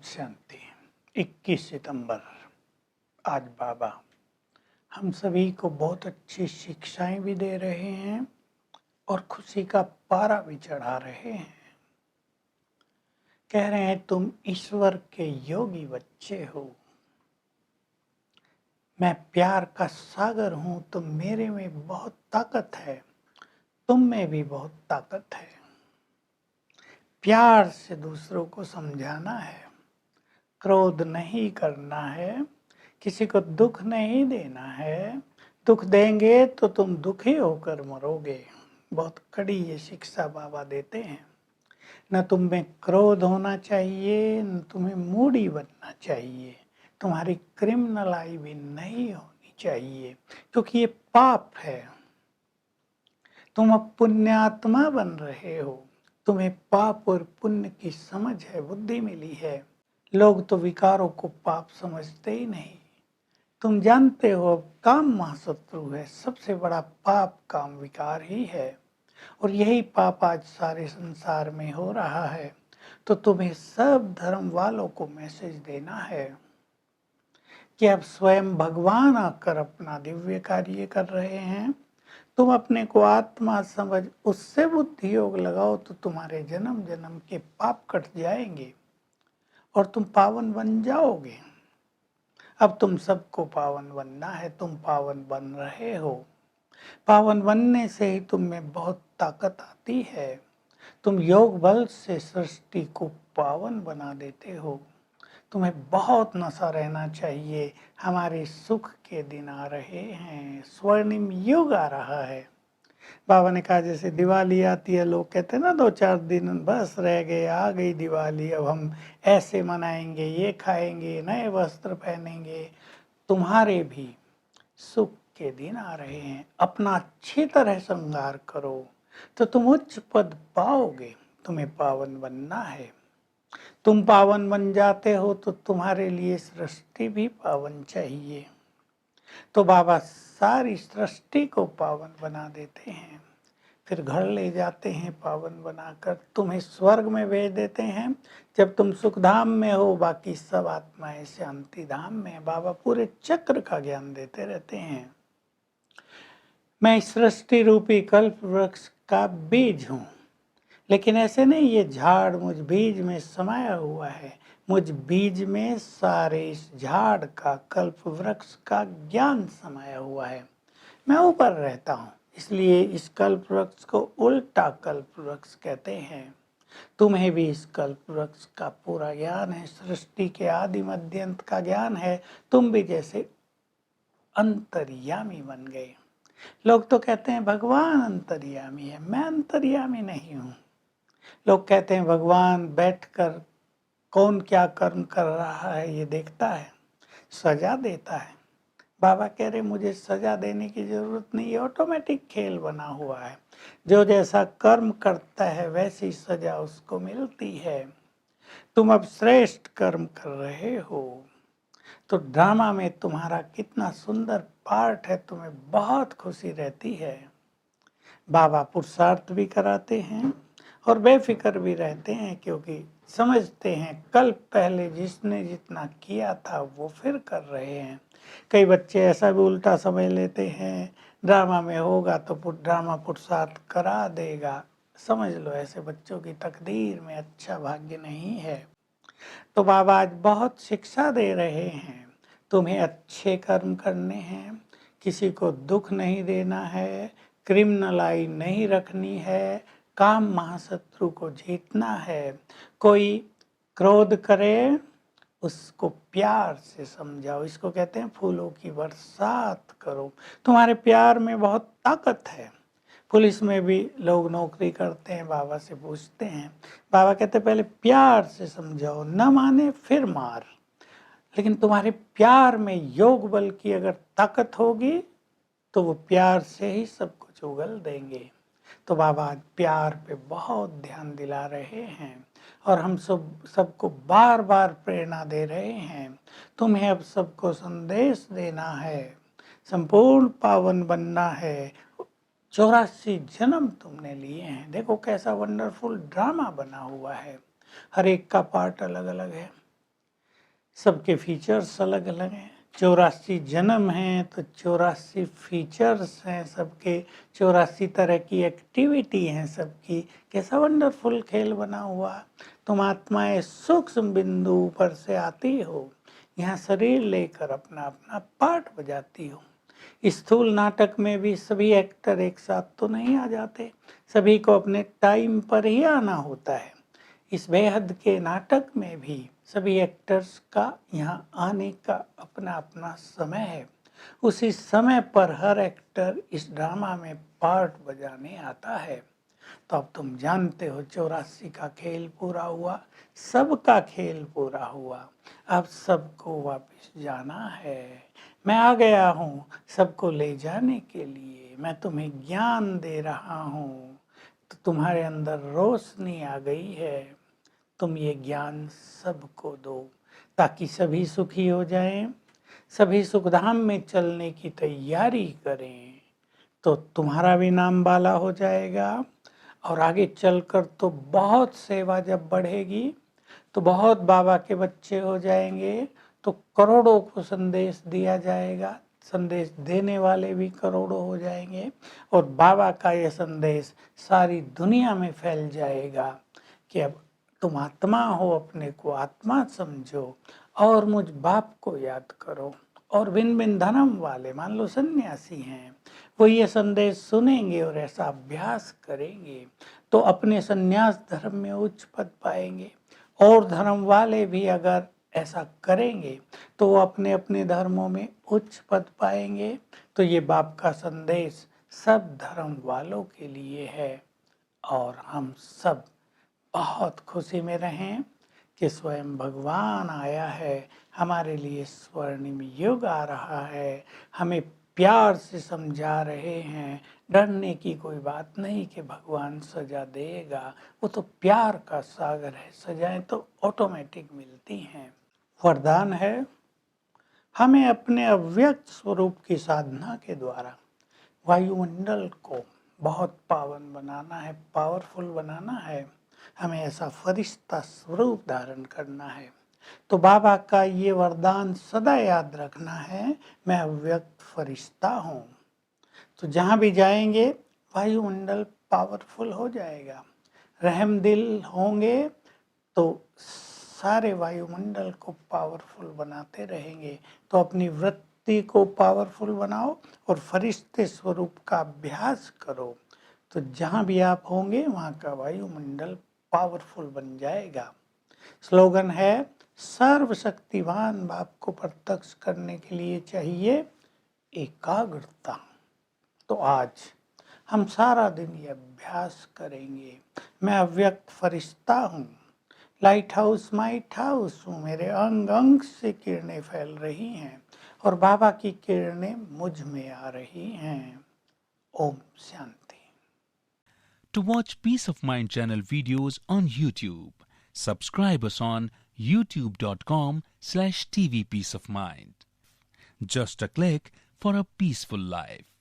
शांति। 21 सितंबर। आज बाबा हम सभी को बहुत अच्छी शिक्षाएं भी दे रहे हैं और खुशी का पारा भी चढ़ा रहे हैं। कह रहे हैं तुम ईश्वर के योगी बच्चे हो, मैं प्यार का सागर हूं, तो मेरे में बहुत ताकत है, तुम में भी बहुत ताकत है। प्यार से दूसरों को समझाना है, क्रोध नहीं करना है, किसी को दुख नहीं देना है। दुख देंगे तो तुम दुखी होकर मरोगे। बहुत कड़ी ये शिक्षा बाबा देते हैं। न तुम में क्रोध होना चाहिए, न तुम्हें मूडी बनना चाहिए, तुम्हारी क्रिमिनल आई भी नहीं होनी चाहिए, क्योंकि ये पाप है। तुम अब पुण्यात्मा बन रहे हो, तुम्हें पाप और पुण्य की समझ है, बुद्धि मिली है। लोग तो विकारों को पाप समझते ही नहीं। तुम जानते हो अब काम महाशत्रु है, सबसे बड़ा पाप काम विकार ही है, और यही पाप आज सारे संसार में हो रहा है। तो तुम्हें सब धर्म वालों को मैसेज देना है कि अब स्वयं भगवान आकर अपना दिव्य कार्य कर रहे हैं। तुम अपने को आत्मा समझ उससे बुद्धि योग लगाओ तो तुम्हारे जन्म जन्म के पाप कट जाएंगे और तुम पावन बन जाओगे। अब तुम सबको पावन बनना है, तुम पावन बन रहे हो। पावन बनने से ही तुम में बहुत ताकत आती है। तुम योग बल से सृष्टि को पावन बना देते हो। तुम्हें बहुत नशा रहना चाहिए। हमारे सुख के दिन आ रहे हैं, स्वर्णिम युग आ रहा है। बाबा ने कहा जैसे दिवाली आती है, लोग कहते हैं ना 2-4 दिन बस रह गए, आ गई दिवाली, अब हम ऐसे मनाएंगे, ये खाएंगे, नए वस्त्र पहनेंगे। तुम्हारे भी सुख के दिन आ रहे हैं। अपना अच्छी तरह श्रृंगार करो तो तुम उच्च पद पाओगे। तुम्हें पावन बनना है। तुम पावन बन जाते हो तो तुम्हारे लिए सृष्टि भी पावन चाहिए। तो बाबा सारी सृष्टि को पावन बना देते हैं, फिर घर ले जाते हैं पावन बनाकर, तुम्हें स्वर्ग में भेज देते हैं। जब तुम सुख धाम में हो, बाकी सब आत्माएं शांति धाम में। बाबा पूरे चक्र का ज्ञान देते रहते हैं। मैं सृष्टि रूपी कल्प वृक्ष का बीज हूँ, लेकिन ऐसे नहीं ये झाड़ मुझ बीज में समाया हुआ है। मुझ बीज में सारे इस झाड़ का, कल्प वृक्ष का ज्ञान समाया हुआ है। मैं ऊपर रहता हूँ, इसलिए इस कल्प वृक्ष को उल्टा कल्प वृक्ष कहते हैं। तुम्हें भी इस कल्प वृक्ष का पूरा ज्ञान है, सृष्टि के आदि मध्य अंत का ज्ञान है। तुम भी जैसे अंतर्यामी बन गए। लोग तो कहते हैं भगवान अंतर्यामी है, मैं अंतर्यामी नहीं हूँ। लोग कहते हैं भगवान बैठकर कौन क्या कर्म कर रहा है ये देखता है, सजा देता है। बाबा कह रहे मुझे सजा देने की जरूरत नहीं है, ऑटोमेटिक खेल बना हुआ है। जो जैसा कर्म करता है वैसी सजा उसको मिलती है। तुम अब श्रेष्ठ कर्म कर रहे हो, तो ड्रामा में तुम्हारा कितना सुंदर पार्ट है, तुम्हें बहुत खुशी रहती है। बाबा पुरुषार्थ भी कराते हैं और बेफिक्र भी रहते हैं, क्योंकि समझते हैं कल पहले जिसने जितना किया था वो फिर कर रहे हैं। कई बच्चे ऐसा भी उल्टा समझ लेते हैं, ड्रामा में होगा तो ड्रामा पुरुषार्थ करा देगा। समझ लो ऐसे बच्चों की तकदीर में अच्छा भाग्य नहीं है। तो बाबा आज बहुत शिक्षा दे रहे हैं। तुम्हें अच्छे कर्म करने हैं, किसी को दुख नहीं देना है, क्रिमिनल आई नहीं रखनी है, काम महाशत्रु को जीतना है। कोई क्रोध करे उसको प्यार से समझाओ, इसको कहते हैं फूलों की बरसात करो। तुम्हारे प्यार में बहुत ताकत है। पुलिस में भी लोग नौकरी करते हैं, बाबा से पूछते हैं, बाबा कहते पहले प्यार से समझाओ, न माने फिर मार। लेकिन तुम्हारे प्यार में योग बल की अगर ताकत होगी तो वो प्यार से ही सब कुछ उगल देंगे। तो बाबा आज प्यार पे बहुत ध्यान दिला रहे हैं और हम सबको बार बार प्रेरणा दे रहे हैं। तुम्हें अब सबको संदेश देना है, संपूर्ण पावन बनना है। 84 जन्म तुमने लिए हैं। देखो कैसा वंडरफुल ड्रामा बना हुआ है, हर एक का पार्ट अलग अलग है। सबके फीचर्स अलग अलग हैं। 84 जन्म हैं तो 84 फीचर्स हैं सबके, 84 तरह की एक्टिविटी हैं सबकी। कैसा वंडरफुल खेल बना हुआ। तुम आत्माएं सूक्ष्म बिंदु पर से आती हो, यहाँ शरीर लेकर अपना अपना पार्ट बजाती हो। स्थूल नाटक में भी सभी एक्टर एक साथ तो नहीं आ जाते, सभी को अपने टाइम पर ही आना होता है। इस बेहद के नाटक में भी सभी एक्टर्स का यहाँ आने का अपना अपना समय है। उसी समय पर हर एक्टर इस ड्रामा में पार्ट बजाने आता है। तो अब तुम जानते हो 84 का खेल पूरा हुआ, सबका खेल पूरा हुआ। अब सबको वापस जाना है। मैं आ गया हूँ सबको ले जाने के लिए। मैं तुम्हें ज्ञान दे रहा हूँ, तो तुम्हारे अंदर रोशनी आ गई है। तुम ये ज्ञान सबको दो ताकि सभी सुखी हो जाएं, सभी सुखधाम में चलने की तैयारी करें। तो तुम्हारा भी नाम बाला हो जाएगा और आगे चलकर तो बहुत सेवा जब बढ़ेगी तो बहुत बाबा के बच्चे हो जाएंगे, तो करोड़ों को संदेश दिया जाएगा, संदेश देने वाले भी करोड़ों हो जाएंगे और बाबा का ये संदेश सारी दुनिया में फैल जाएगा कि अब तुम आत्मा हो, अपने को आत्मा समझो और मुझ बाप को याद करो। और भिन्न भिन्न धर्म वाले, मान लो सन्यासी हैं, वो ये संदेश सुनेंगे और ऐसा अभ्यास करेंगे तो अपने सन्यास धर्म में उच्च पद पाएंगे। और धर्म वाले भी अगर ऐसा करेंगे तो वो अपने अपने धर्मों में उच्च पद पाएंगे। तो ये बाप का संदेश सब धर्म वालों के लिए है और हम सब बहुत खुशी में रहें कि स्वयं भगवान आया है, हमारे लिए स्वर्णिम युग आ रहा है, हमें प्यार से समझा रहे हैं। डरने की कोई बात नहीं कि भगवान सजा देगा, वो तो प्यार का सागर है, सजाएं तो ऑटोमेटिक मिलती हैं। वरदान है, हमें अपने अव्यक्त स्वरूप की साधना के द्वारा वायुमंडल को बहुत पावन बनाना है, पावरफुल बनाना है। हमें ऐसा फरिश्ता स्वरूप धारण करना है। तो बाबा का ये वरदान सदा याद रखना है, मैं अव्यक्त फरिश्ता हूँ। तो जहाँ भी जाएंगे वायुमंडल पावरफुल हो जाएगा। रहम दिल होंगे तो सारे वायुमंडल को पावरफुल बनाते रहेंगे। तो अपनी वृत्ति को पावरफुल बनाओ और फरिश्ते स्वरूप का अभ्यास करो। तो जहाँ भी आप होंगे वहाँ का वायुमंडल पावरफुल बन जाएगा। स्लोगन है, सर्वशक्तिवान बाप को प्रत्यक्ष करने के लिए चाहिए एकाग्रता। तो आज हम सारा दिन ये अभ्यास करेंगे। मैं अव्यक्त फरिश्ता हूँ, लाइट हाउस माइट हाउस हूँ, मेरे अंग अंग से किरणें फैल रही हैं और बाबा की किरणें मुझ में आ रही हैं। Om Shanti. To watch Peace of Mind channel videos on YouTube, subscribe us on youtube.com/tvpeaceofmind. Just a click for a peaceful life.